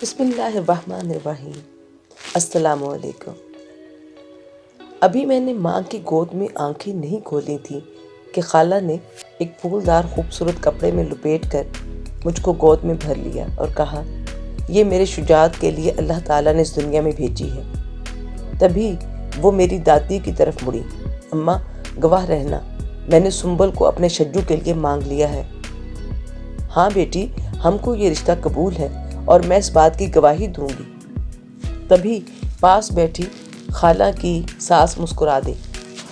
بسم اللہ الرحمن الرحیم۔ السلام علیکم۔ ابھی میں نے ماں کی گود میں آنکھیں نہیں کھولی تھیں کہ خالہ نے ایک پھولدار خوبصورت کپڑے میں لپیٹ کر مجھ کو گود میں بھر لیا اور کہا، یہ میرے شجاعت کے لیے اللہ تعالیٰ نے اس دنیا میں بھیجی ہے۔ تبھی وہ میری دادی کی طرف مڑی۔ اماں، گواہ رہنا، میں نے سنبل کو اپنے شجو کے لیے مانگ لیا ہے۔ ہاں بیٹی، ہم کو یہ رشتہ قبول ہے اور میں اس بات کی گواہی دوں گی۔ تبھی پاس بیٹھی خالہ کی ساس مسکرا دی،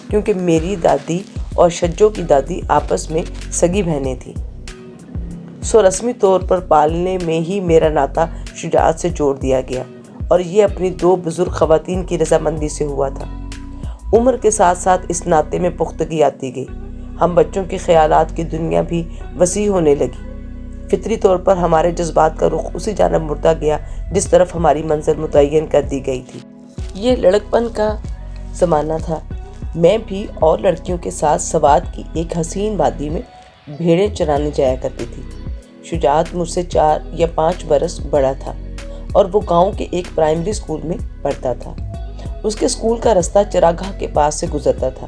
کیونکہ میری دادی اور شجو کی دادی آپس میں سگی بہنیں تھیں۔ سو رسمی طور پر پالنے میں ہی میرا ناطہ شجاعت سے جوڑ دیا گیا، اور یہ اپنی دو بزرگ خواتین کی رضامندی سے ہوا تھا۔ عمر کے ساتھ ساتھ اس ناطے میں پختگی آتی گئی۔ ہم بچوں کے خیالات کی دنیا بھی وسیع ہونے لگی۔ فطری طور پر ہمارے جذبات کا رخ اسی جانب مڑتا گیا جس طرف ہماری منزل متعین کر دی گئی تھی۔ یہ لڑکپن کا زمانہ تھا۔ میں بھی اور لڑکیوں کے ساتھ سوات کی ایک حسین وادی میں بھیڑیں چرانے جایا کرتی تھی۔ شجاعت مجھ سے 4 یا 5 برس بڑا تھا اور وہ گاؤں کے ایک پرائمری اسکول میں پڑھتا تھا۔ اس کے اسکول کا رستہ چراگاہ کے پاس سے گزرتا تھا۔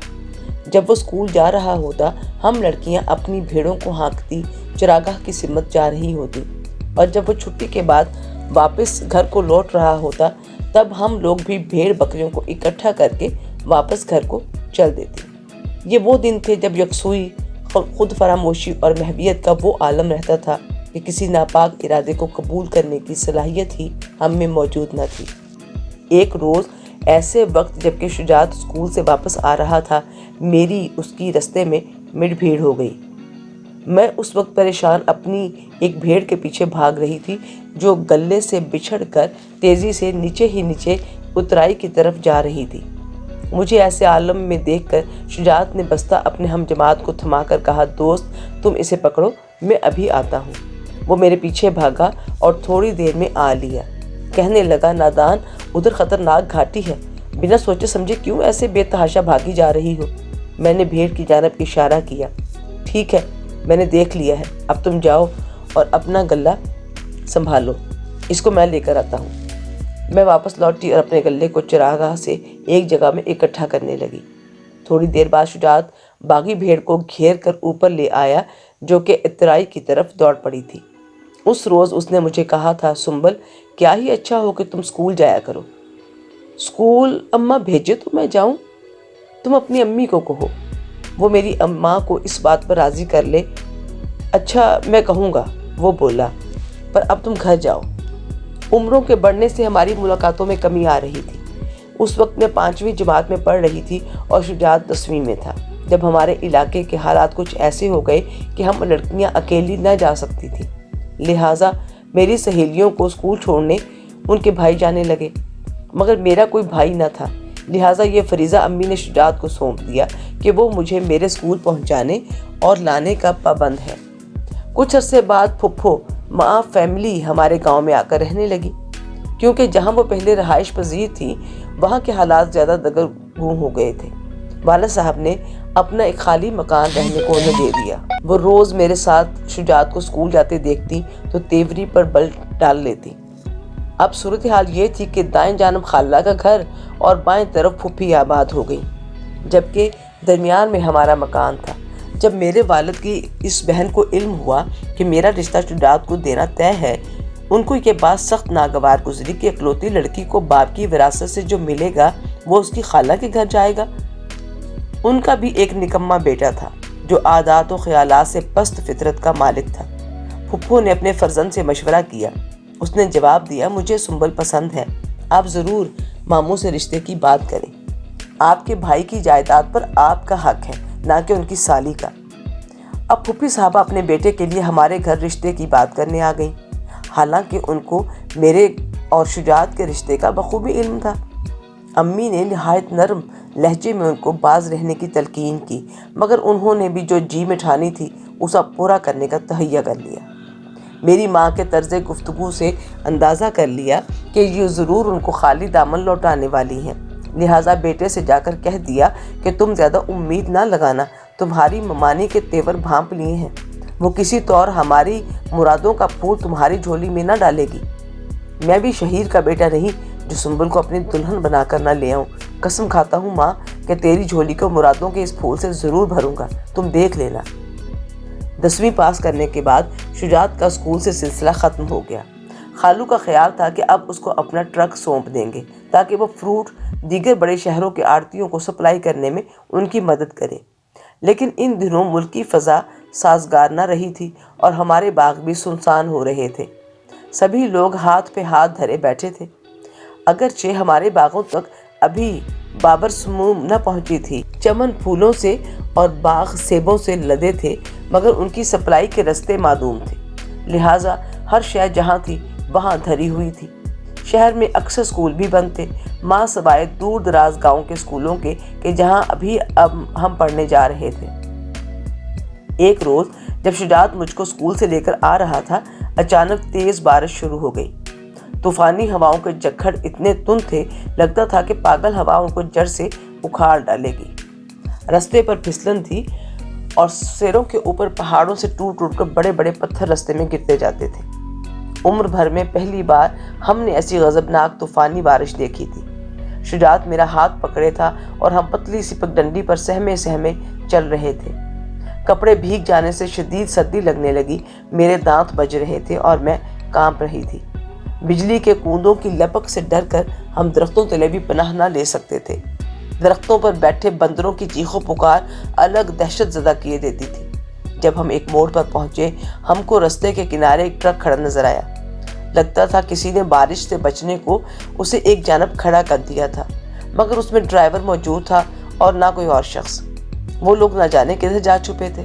جب وہ اسکول جا رہا ہوتا، ہم لڑکیاں اپنی بھیڑوں کو ہانکتی چراگاہ کی سمت جا رہی ہوتی، اور جب وہ چھٹی کے بعد واپس گھر کو لوٹ رہا ہوتا، تب ہم لوگ بھی بھیڑ بکریوں کو اکٹھا کر کے واپس گھر کو چل دیتے۔ یہ وہ دن تھے جب یکسوئی، خود فراموشی اور محویت کا وہ عالم رہتا تھا کہ کسی ناپاک ارادے کو قبول کرنے کی صلاحیت ہی ہم میں موجود نہ تھی۔ ایک روز ایسے وقت جبکہ شجاعت اسکول سے واپس آ رہا تھا، میری اس کی رستے میں مڈ بھیڑ ہو گئی۔ میں اس وقت پریشان اپنی ایک بھیڑ کے پیچھے بھاگ رہی تھی جو گلے سے بچھڑ کر تیزی سے نیچے ہی نیچے اترائی کی طرف جا رہی تھی۔ مجھے ایسے عالم میں دیکھ کر شجاعت نے بستہ اپنے ہم جماعت کو تھما کر کہا، دوست تم اسے پکڑو، میں ابھی آتا ہوں۔ وہ میرے پیچھے بھاگا اور تھوڑی دیر میں آ لیا۔ کہنے لگا، نادان، ادھر خطرناک گھاٹی ہے، بنا سوچے سمجھے کیوں ایسے بے تحاشا بھاگی جا رہی ہو؟ میں نے بھیڑ کی جانب اشارہ کیا۔ ٹھیک ہے، میں نے دیکھ لیا ہے، اب تم جاؤ اور اپنا گلہ سنبھالو، اس کو میں لے کر آتا ہوں۔ میں واپس لوٹی اور اپنے گلے کو چراگاہ سے ایک جگہ میں اکٹھا کرنے لگی۔ تھوڑی دیر بعد شجاعت باغی بھیڑ کو گھیر کر اوپر لے آیا جو کہ اترائی کی طرف دوڑ پڑی تھی۔ اس روز اس نے مجھے کہا تھا، سنبل، کیا ہی اچھا ہو کہ تم اسکول جایا کرو۔ اسکول اماں بھیجے تو میں جاؤں؟ تم اپنی امی کو کہو، وہ میری اماں کو اس بات پر راضی کر لے۔ اچھا، میں کہوں گا، وہ بولا، پر اب تم گھر جاؤ۔ عمروں کے بڑھنے سے ہماری ملاقاتوں میں کمی آ رہی تھی۔ اس وقت میں 5ویں جماعت میں پڑھ رہی تھی اور شجاعت 10ویں میں تھا، جب ہمارے علاقے کے حالات کچھ ایسے ہو گئے کہ ہم لڑکیاں اکیلی نہ جا سکتی تھیں۔ لہٰذا میری سہیلیوں کو اسکول چھوڑنے ان کے بھائی جانے لگے، مگر میرا کوئی بھائی نہ تھا۔ لہٰذا یہ فریضہ امی نے شجاعت کو سونپ دیا کہ وہ مجھے میرے اسکول پہنچانے اور لانے کا پابند ہے۔ کچھ عرصے بعد پھپھو ماں فیملی ہمارے گاؤں میں آ کر رہنے لگی، کیونکہ جہاں وہ پہلے رہائش پذیر تھی وہاں کے حالات زیادہ دگرگوں ہو گئے تھے۔ والد صاحب نے اپنا ایک خالی مکان رہنے کو انہیں دے دیا۔ وہ روز میرے ساتھ شجاعت کو اسکول جاتے دیکھتی تو تیوری پر بل ڈال لیتی۔ اب صورتحال یہ تھی کہ دائیں جانب خالہ کا گھر اور بائیں طرف پھپھی آباد ہو گئی، جبکہ درمیان میں ہمارا مکان تھا۔ جب میرے والد کی اس بہن کو علم ہوا کہ میرا رشتہ شجاعت کو دینا طے ہے، ان کو یہ بات سخت ناگوار گزری کہ اکلوتی لڑکی کو باپ کی وراثت سے جو ملے گا وہ اس کی خالہ کے گھر جائے گا۔ ان کا بھی ایک نکما بیٹا تھا جو عادات و خیالات سے پست فطرت کا مالک تھا۔ پھپھو نے اپنے فرزند سے مشورہ کیا۔ اس نے جواب دیا، مجھے سنبل پسند ہے، آپ ضرور ماموں سے رشتے کی بات کریں۔ آپ کے بھائی کی جائیداد پر آپ کا حق ہے، نہ کہ ان کی سالی کا۔ اب پھپھی صاحبہ اپنے بیٹے کے لیے ہمارے گھر رشتے کی بات کرنے آ گئیں، حالانکہ ان کو میرے اور شجاعت کے رشتے کا بخوبی علم تھا۔ امی نے نہایت نرم لہجے میں ان کو باز رہنے کی تلقین کی، مگر انہوں نے بھی جو جی میں ٹھانی تھی اسے پورا کرنے کا تہیہ کر لیا۔ میری ماں کے طرز گفتگو سے اندازہ کر لیا کہ یہ ضرور ان کو خالی دامن لوٹانے والی ہیں، لہٰذا بیٹے سے جا کر کہہ دیا کہ تم زیادہ امید نہ لگانا، تمہاری ممانی کے تیور بھانپ لیے ہیں، وہ کسی طور ہماری مرادوں کا پھول تمہاری جھولی میں نہ ڈالے گی۔ میں بھی شہیر کا بیٹا نہیں جو سنبل کو اپنی دلہن بنا کر نہ لے آؤں۔ قسم کھاتا ہوں ماں کہ تیری جھولی کو مرادوں کے اس پھول سے ضرور بھروں گا، تم دیکھ لینا۔ 10ویں پاس کرنے کے بعد شجاعت کا اسکول سے سلسلہ ختم ہو گیا۔ خالو کا خیال تھا کہ اب اس کو اپنا ٹرک سونپ دیں گے تاکہ وہ فروٹ دیگر بڑے شہروں کے آڑھتیوں کو سپلائی کرنے میں ان کی مدد کرے، لیکن ان دنوں ملکی فضا سازگار نہ رہی تھی اور ہمارے باغ بھی سنسان ہو رہے تھے۔ سبھی لوگ ہاتھ پہ ہاتھ دھرے بیٹھے تھے۔ اگرچہ ہمارے باغوں تک ابھی بابر سموم نہ پہنچی تھی، چمن پھولوں سے اور باغ سیبوں سے لدے تھے، مگر ان کی سپلائی کے رستے معدوم تھے، لہٰذا ہر شے جہاں تھی وہاں دھری ہوئی تھی۔ شہر میں اکثر اسکول بھی بند تھے، ماں سوائے دور دراز گاؤں کے اسکولوں کے کہ جہاں ابھی اب ہم پڑھنے جا رہے تھے۔ ایک روز جب شجاعت مجھ کو اسکول سے لے کر آ رہا تھا، اچانک تیز بارش شروع ہو گئی۔ طوفانی ہواؤں کے جھکڑ اتنے تند تھے، لگتا تھا کہ پاگل ہوا ان کو جڑ سے اکھاڑ ڈالے گی۔ رستے پر پھسلن تھی اور سروں کے اوپر پہاڑوں سے ٹوٹ ٹوٹ کر بڑے بڑے پتھر رستے میں گرتے جاتے تھے۔ عمر بھر میں پہلی بار ہم نے ایسی غضبناک طوفانی بارش دیکھی تھی۔ شجاعت میرا ہاتھ پکڑے تھا اور ہم پتلی سی پگڈنڈی پر سہمے سہمے چل رہے تھے۔ کپڑے بھیگ جانے سے شدید سردی لگنے لگی، میرے دانت بج رہے تھے اور میں کانپ رہی تھی۔ بجلی کے کوندوں کی لپک سے ڈر کر ہم درختوں تلے بھی پناہ نہ لے سکتے تھے۔ درختوں پر بیٹھے بندروں کی چیخ و پکار الگ دہشت زدہ کیے دیتی تھی۔ جب ہم ایک موڑ پر پہنچے، ہم کو رستے کے کنارے ایک ٹرک کھڑا نظر آیا۔ لگتا تھا کسی نے بارش سے بچنے کو اسے ایک جانب کھڑا کر دیا تھا، مگر اس میں ڈرائیور موجود تھا اور نہ کوئی اور شخص۔ وہ لوگ نہ جانے کدھر جا چھپے تھے۔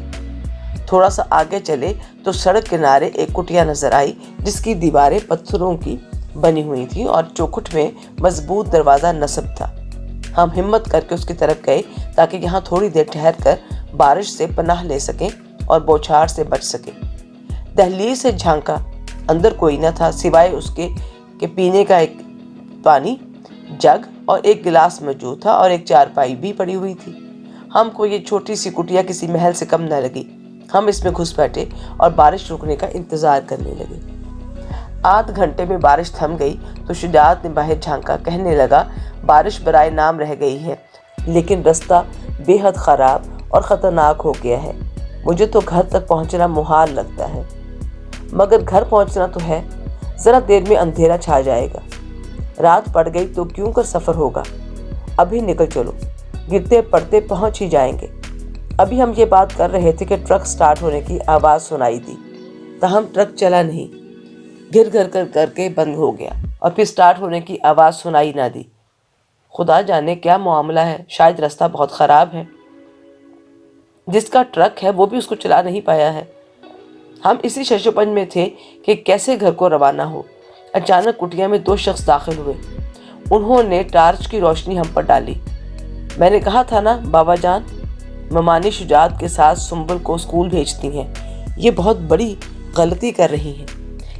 تھوڑا سا آگے چلے تو سڑک کنارے ایک کٹیا نظر آئی جس کی دیواریں پتھروں کی بنی ہوئی تھیں اور چوکھٹ میں مضبوط دروازہ نصب تھا۔ ہم ہمت کر کے اس کی طرف گئے تاکہ یہاں تھوڑی دیر ٹھہر کر بارش سے پناہ لے سکیں اور بوچھاڑ سے بچ سکیں۔ دہلیز سے جھانکا، اندر کوئی نہ تھا سوائے اس کے کہ پینے کا ایک پانی جگ اور ایک گلاس موجود تھا اور ایک چارپائی بھی پڑی ہوئی تھی۔ ہم کو یہ چھوٹی سی کٹیا کسی محل سے کم نہ لگی۔ ہم اس میں گھس بیٹھے اور بارش رکنے کا انتظار کرنے لگے۔ آدھ گھنٹے میں بارش تھم گئی تو شجاعت نے باہر جھانکا، کہنے لگا بارش برائے نام رہ گئی ہے، لیکن رستہ بے حد خراب اور خطرناک ہو گیا ہے۔ مجھے تو گھر تک پہنچنا محال لگتا ہے۔ مگر گھر پہنچنا تو ہے، ذرا دیر میں اندھیرا چھا جائے گا۔ رات پڑ گئی تو کیوں کر سفر ہوگا، ابھی نکل چلو، گرتے پڑتے پہنچ ہی جائیں گے۔ ابھی ہم یہ بات کر رہے تھے کہ ٹرک سٹارٹ ہونے کی آواز سنائی دی، تاہم ٹرک چلا نہیں، گر گر کر کے بند ہو گیا اور پھر سٹارٹ ہونے کی آواز سنائی نہ دی۔ خدا جانے کیا معاملہ ہے، شاید رستہ بہت خراب ہے۔ جس کا ٹرک ہے وہ بھی اس کو چلا نہیں پایا ہے۔ ہم اسی ششوپنج میں تھے کہ کیسے گھر کو روانہ ہو۔ اچانک کٹیا میں 2 شخص داخل ہوئے۔ انہوں نے ٹارچ کی روشنی ہم پر ڈالی۔ میں نے کہا تھا نا بابا جان، ممانی شجاعت کے ساتھ سنبل کو اسکول بھیجتی ہیں، یہ بہت بڑی غلطی کر رہی ہیں۔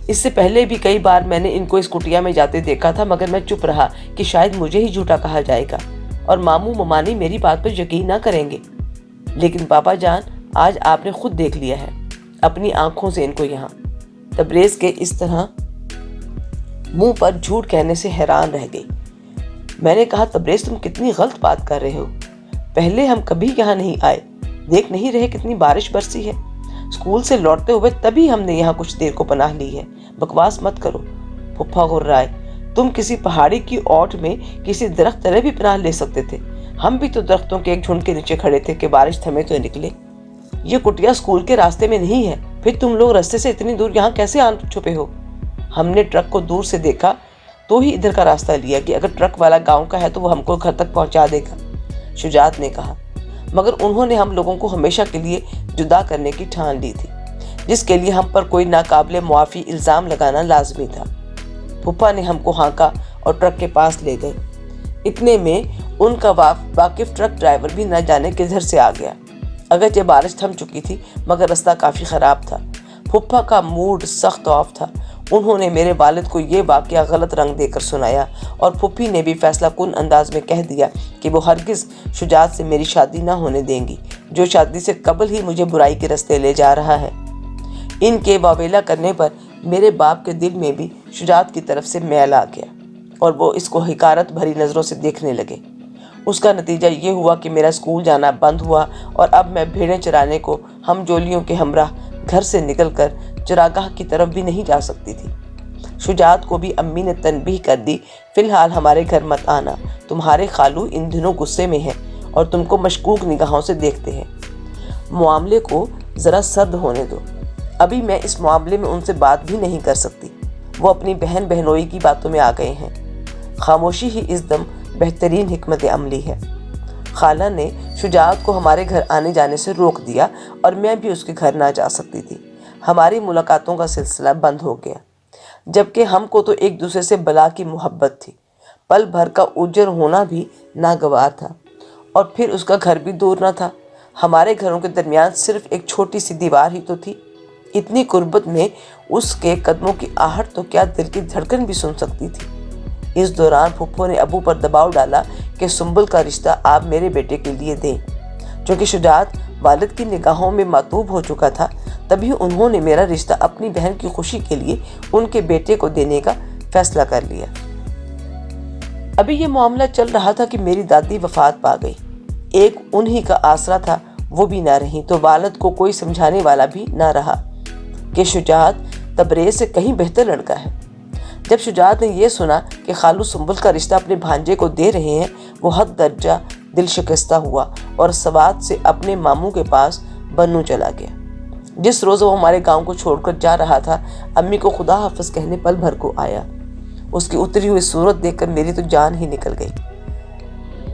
اس سے پہلے بھی کئی بار میں نے ان کو اس کٹیا میں جاتے دیکھا تھا، مگر میں چپ رہا کہ شاید مجھے ہی جھوٹا کہا جائے گا اور ماموں ممانی میری بات پر یقین نہ کریں گے۔ لیکن بابا جان، آج آپ نے خود دیکھ لیا ہے اپنی آنکھوں سے ان کو یہاں۔ تبریز کے اس طرح منہ پر جھوٹ کہنے سے حیران رہ گئی۔ میں نے کہا تبریز تم کتنی غلط بات کر رہے ہو، پہلے ہم کبھی یہاں نہیں آئے، دیکھ نہیں رہے کتنی بارش برسی ہے، اسکول سے لوٹتے ہوئے تبھی ہم نے یہاں کچھ دیر کو پناہ لی ہے، بکواس مت کرو۔ پھپھا غرائے، تم کسی پہاڑی کی اوٹ میں کسی درخت تلے بھی پناہ لے سکتے تھے، ہم بھی تو درختوں کے ایک جھنڈ کے نیچے کھڑے تھے کہ بارش تھمے تو نکلے۔ یہ کٹیا اسکول کے راستے میں نہیں ہے، پھر تم لوگ راستے سے اتنی دور یہاں کیسے آن چھپے ہو؟ ہم نے ٹرک کو دور سے دیکھا تو ہی ادھر کا راستہ لیا کہ اگر ٹرک والا گاؤں کا ہے تو وہ ہم کو گھر تک پہنچا دے گا، شجاعت نے کہا۔ مگر انہوں نے ہم لوگوں کو ہمیشہ کے لیے جدا کرنے کی ٹھان لی تھی، جس کے لیے ہم پر کوئی ناقابل معافی الزام لگانا لازمی تھا۔ پھپھا نے ہم کو ہانکا اور ٹرک کے پاس لے گئے۔ اتنے میں ان کا واقف ٹرک ڈرائیور بھی نہ جانے کدھر سے آ گیا۔ اگرچہ بارش تھم چکی تھی مگر رستہ کافی خراب تھا۔ پھپھا کا موڈ سخت آف تھا۔ انہوں نے میرے والد کو یہ واقعہ غلط رنگ دے کر سنایا اور پھپھی نے بھی فیصلہ کن انداز میں کہہ دیا کہ وہ ہرگز شجاعت سے میری شادی نہ ہونے دیں گی، جو شادی سے قبل ہی مجھے برائی کے رستے لے جا رہا ہے۔ ان کے واویلا کرنے پر میرے باپ کے دل میں بھی شجاعت کی طرف سے میل آ گیا اور وہ اس کو حقارت بھری نظروں سے دیکھنے لگے۔ اس کا نتیجہ یہ ہوا کہ میرا اسکول جانا بند ہوا اور اب میں بھیڑیں چرانے کو ہم جولیوں کے ہمراہ گھر سے نکل کر چراگاہ کی طرف بھی نہیں جا سکتی تھی۔ شجاعت کو بھی امی نے تنبیہ کر دی، فی الحال ہمارے گھر مت آنا، تمہارے خالو ان دنوں غصے میں ہیں اور تم کو مشکوک نگاہوں سے دیکھتے ہیں۔ معاملے کو ذرا سرد ہونے دو، ابھی میں اس معاملے میں ان سے بات بھی نہیں کر سکتی، وہ اپنی بہن بہنوئی کی باتوں میں آ گئے ہیں۔ خاموشی ہی اس دم بہترین حکمت عملی ہے۔ خالہ نے شجاعت کو ہمارے گھر آنے جانے سے روک دیا اور میں بھی اس کے گھر نہ جا سکتی تھی۔ ہماری ملاقاتوں کا سلسلہ بند ہو گیا، جبکہ ہم کو تو ایک دوسرے سے بلا کی محبت تھی۔ پل بھر کا اجڑ ہونا بھی ناگوار تھا اور پھر اس کا گھر بھی دور نہ تھا۔ ہمارے گھروں کے درمیان صرف ایک چھوٹی سی دیوار ہی تو تھی۔ اتنی قربت میں اس کے قدموں کی آہٹ تو کیا دل کی دھڑکن بھی سن سکتی تھی۔ اس دوران پھپھو نے ابو پر دباؤ ڈالا کہ سنبل کا رشتہ آپ میرے بیٹے کے لیے دیں۔ چونکہ شجاعت والد کی نگاہوں میں معطوب ہو چکا تھا، تبھی انہوں نے میرا رشتہ اپنی بہن کی خوشی کے لیے ان کے بیٹے کو دینے کا فیصلہ کر لیا۔ ابھی یہ معاملہ چل رہا تھا کہ میری دادی وفات پا گئی۔ ایک انہی کا آسرا تھا، وہ بھی نہ رہی تو والد کو کوئی سمجھانے والا بھی نہ رہا کہ شجاعت تبریز سے کہیں بہتر لڑکا ہے۔ جب شجاعت نے یہ سنا کہ خالو سنبل کا رشتہ اپنے بھانجے کو دے رہے ہیں، وہ حد درجہ دل شکستہ ہوا اور سوات سے اپنے ماموں کے پاس بنوں چلا گیا۔ جس روز وہ ہمارے گاؤں کو چھوڑ کر جا رہا تھا، امی کو خدا حافظ کہنے پل بھر کو آیا۔ اس کی اتری ہوئی صورت دیکھ کر میری تو جان ہی نکل گئی۔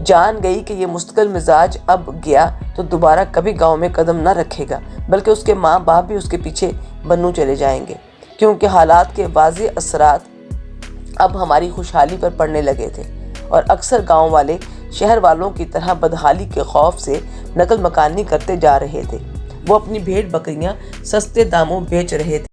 جان گئی کہ یہ مستقل مزاج اب گیا تو دوبارہ کبھی گاؤں میں قدم نہ رکھے گا، بلکہ اس کے ماں باپ بھی اس کے پیچھے بنوں چلے جائیں گے، کیونکہ حالات کے واضح اثرات اب ہماری خوشحالی پر پڑنے لگے تھے اور اکثر گاؤں والے شہر والوں کی طرح بدحالی کے خوف سے نقل مکانی کرتے جا رہے تھے۔ وہ اپنی بھیڑ بکریاں سستے داموں بیچ رہے تھے۔